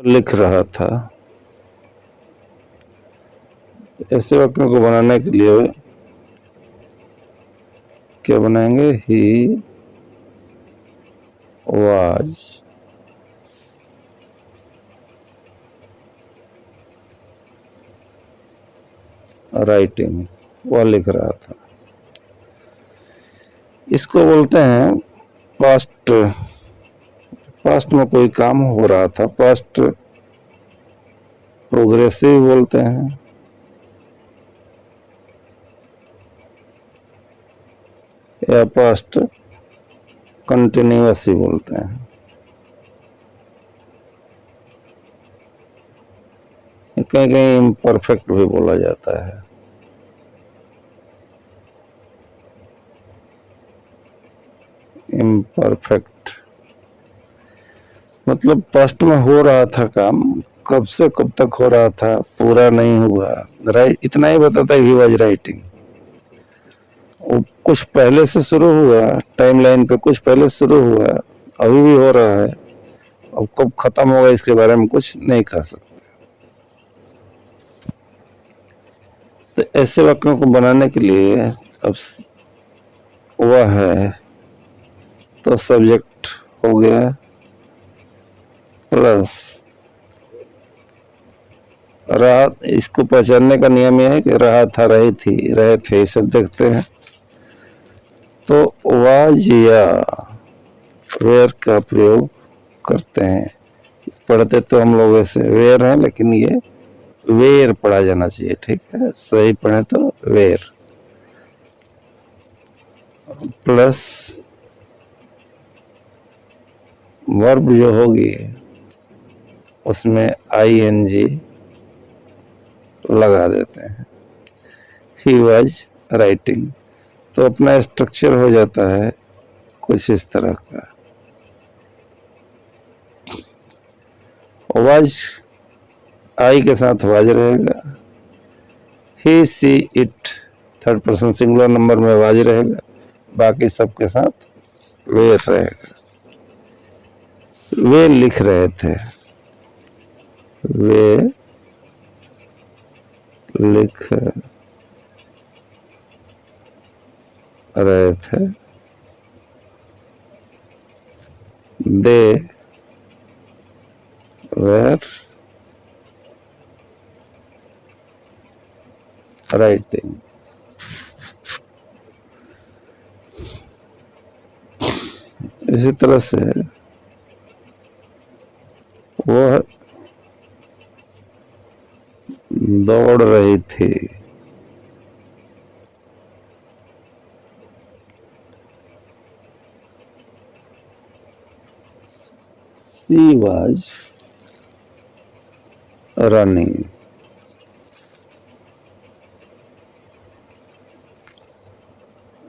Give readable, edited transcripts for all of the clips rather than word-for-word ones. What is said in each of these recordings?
लिख रहा था। ऐसे वाक्यों को बनाने के लिए क्या बनाएंगे? ही वाज राइटिंग, वह लिख रहा था। इसको बोलते हैं पास्ट। पास्ट में कोई काम हो रहा था, पास्ट प्रोग्रेसिव बोलते हैं, या पास्ट कंटिन्यूअस ही बोलते हैं। कहीं कहीं इम्परफेक्ट भी बोला जाता है। इम्परफेक्ट मतलब पास्ट में हो रहा था काम, कब से कब तक हो रहा था, पूरा नहीं हुआ। राइट, इतना ही बताता है ही वाज राइटिंग। कुछ पहले से शुरू हुआ, टाइमलाइन पे कुछ पहले शुरू हुआ, अभी भी हो रहा है, अब कब खत्म होगा इसके बारे में कुछ नहीं कह सकते। तो ऐसे वाक्यों को बनाने के लिए अब वह है तो सब्जेक्ट हो गया प्लस रहा। इसको पहचानने का नियम यह है कि रहा था, रही थी, रहे थे, ये सब देखते हैं। तो वाज या वेयर का प्रयोग करते हैं। पढ़ते तो हम लोग ऐसे वेयर हैं, लेकिन ये वेयर पढ़ा जाना चाहिए, ठीक है? सही पढ़े तो वेयर प्लस वर्ब जो होगी उसमें ING लगा देते हैं। He was writing. तो अपना स्ट्रक्चर हो जाता है कुछ इस तरह का। वाज आई के साथ वाज रहेगा, he she it third person singular number में वाज रहेगा, बाकी सबके साथ वे रहेगा। वे लिख रहे थे, वे लिख रहे थे, दे वेर राइटिंग। इसी तरह से वह दौड़ रही थी, शी वाज रनिंग।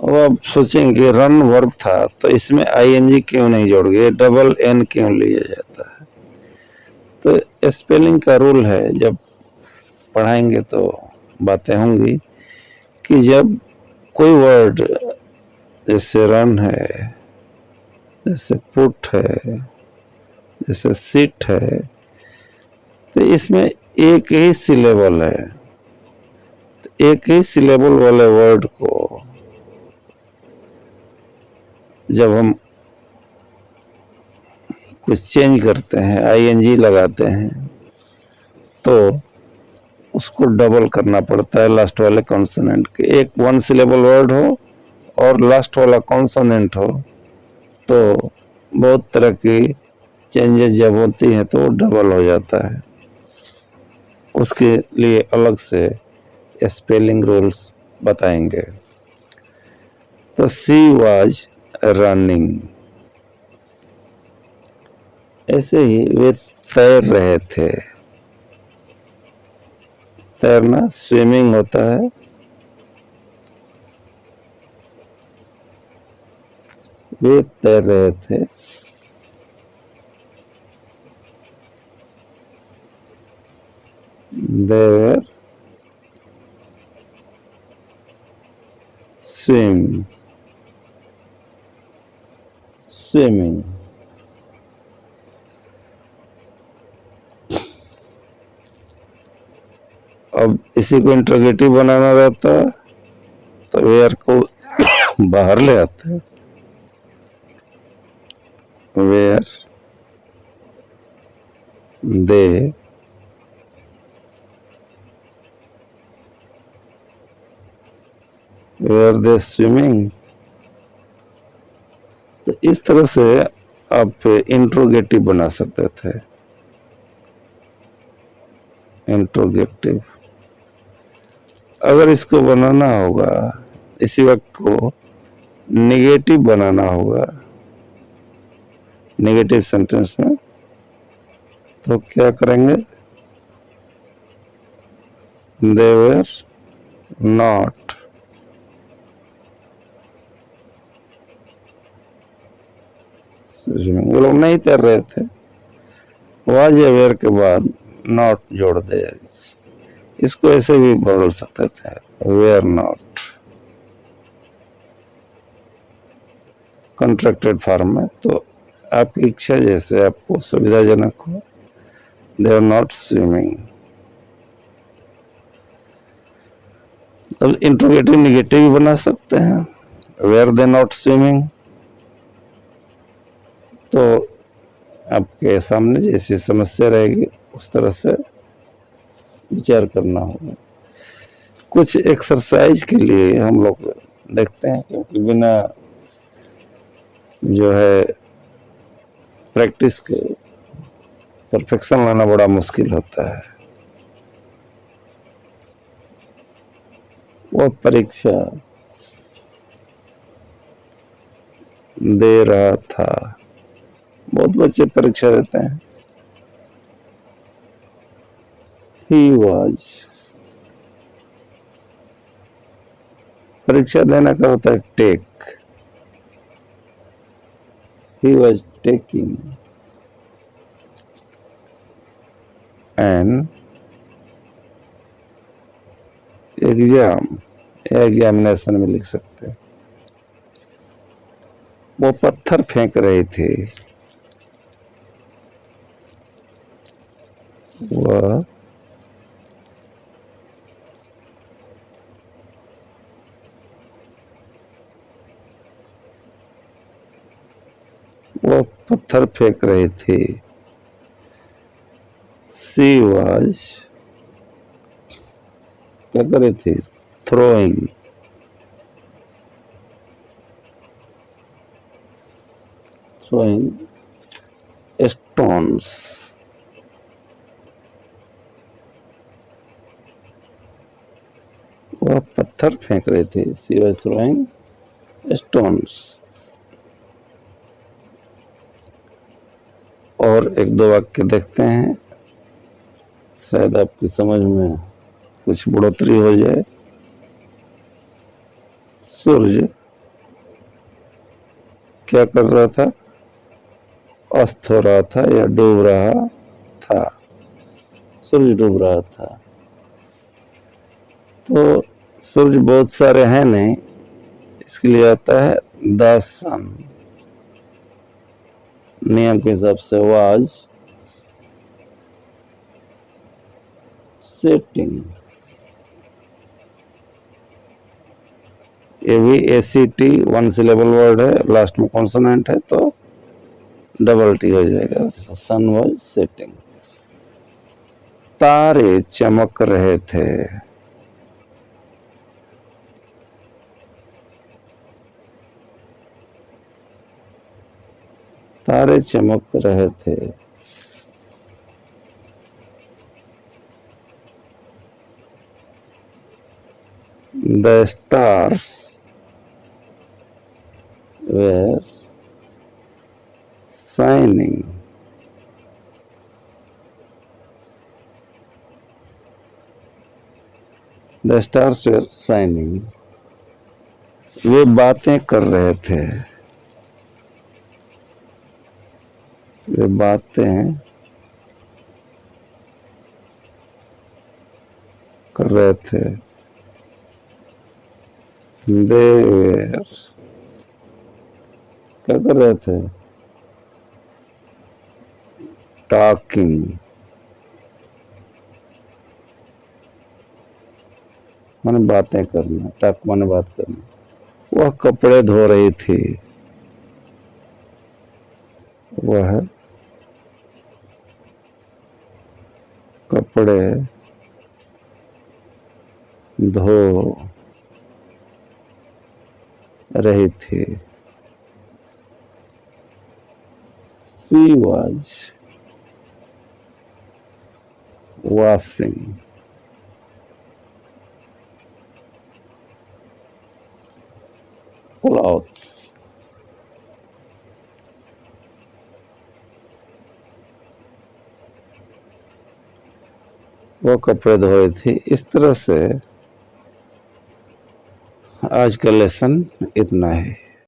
अब आप सोचेंगे रन वर्ब था तो इसमें ING क्यों नहीं जोड़ गए, डबल N क्यों लिया जाता है? तो स्पेलिंग का रूल है, जब पढ़ाएंगे तो बातें होंगी कि जब कोई वर्ड जैसे रन है, जैसे पुट है, जैसे सिट है, तो इसमें एक ही सिलेबल है। तो एक ही सिलेबल वाले वर्ड को जब हम कुछ चेंज करते हैं, ING लगाते हैं, तो उसको डबल करना पड़ता है लास्ट वाले कॉन्सोनेंट के। एक वन सिलेबल वर्ड हो और लास्ट वाला कॉन्सोनेंट हो तो बहुत तरह की चेंजेस जब होती हैं तो डबल हो जाता है। उसके लिए अलग से स्पेलिंग रूल्स बताएंगे। तो शी वाज रनिंग, ऐसे ही वे तैर रहे थे। तैरना स्विमिंग होता है, वे तैर रहे थे, they were swimming। अब इसी को इंट्रोगेटिव बनाना रहता है तो वेयर को बाहर ले आते हैं, वेयर दे स्विमिंग। तो इस तरह से आप इंट्रोगेटिव बना सकते थे, इंट्रोगेटिव। अगर इसको बनाना होगा, इसी वक्त को नेगेटिव बनाना होगा नेगेटिव सेंटेंस में, तो क्या करेंगे? दे वर नॉट स्विमिंग, वो लोग नहीं तैर रहे थे। वाज या वेयर के बाद नॉट जोड़ दे, इसको ऐसे भी बोल सकते थे, वेयर नॉट, कॉन्ट्रैक्टेड फॉर्म में। तो आपकी इच्छा जैसे आपको सुविधाजनक हो। They are not swimming. अब इंट्रोगेटिव निगेटिव भी बना सकते हैं, वेयर दे नॉट स्विमिंग। तो आपके सामने जैसी समस्या रहेगी उस तरह से विचार करना होगा। कुछ एक्सरसाइज के लिए हम लोग देखते हैं, क्योंकि बिना जो है प्रैक्टिस के परफेक्शन लाना बड़ा मुश्किल होता है। वो परीक्षा दे रहा था, बहुत बच्चे परीक्षा देते हैं। He was, परीक्षा देना का होता है take. He was taking an exam, examination में लिख सकते हैं। वो पत्थर फेंक रहे थे, वह पत्थर फेंक रहे थे। She was, क्या कर रहे थे? Throwing stones, वह पत्थर फेंक रहे थे। She was throwing stones। और एक दो वाक्य देखते हैं, शायद आपकी समझ में कुछ बढ़ोतरी हो जाए। सूर्य क्या कर रहा था? अस्त हो रहा था या डूब रहा था? सूर्य डूब रहा था। तो सूर्य बहुत सारे हैं नहीं, इसके लिए आता है द सन। नियम के हिसाब से वाज सेटिंग। ये भी ACT वन सिलेबल वर्ड है, लास्ट में कॉन्सोनेंट है तो डबल टी हो जाएगा। सन वाज सेटिंग। तारे चमक रहे थे, तारे चमक रहे थे। The stars were shining। The stars were shining। वे बातें कर रहे थे, वे बातें कर रहे थे। They were, क्या कर रहे थे? Talking। माने बातें करना, टॉक माने बात करना। वह कपड़े धो रही थी, वह कपड़े धो रही थी। She was washing clothes. वो कपड़े धो रही थी। इस तरह से आज का लेसन इतना है।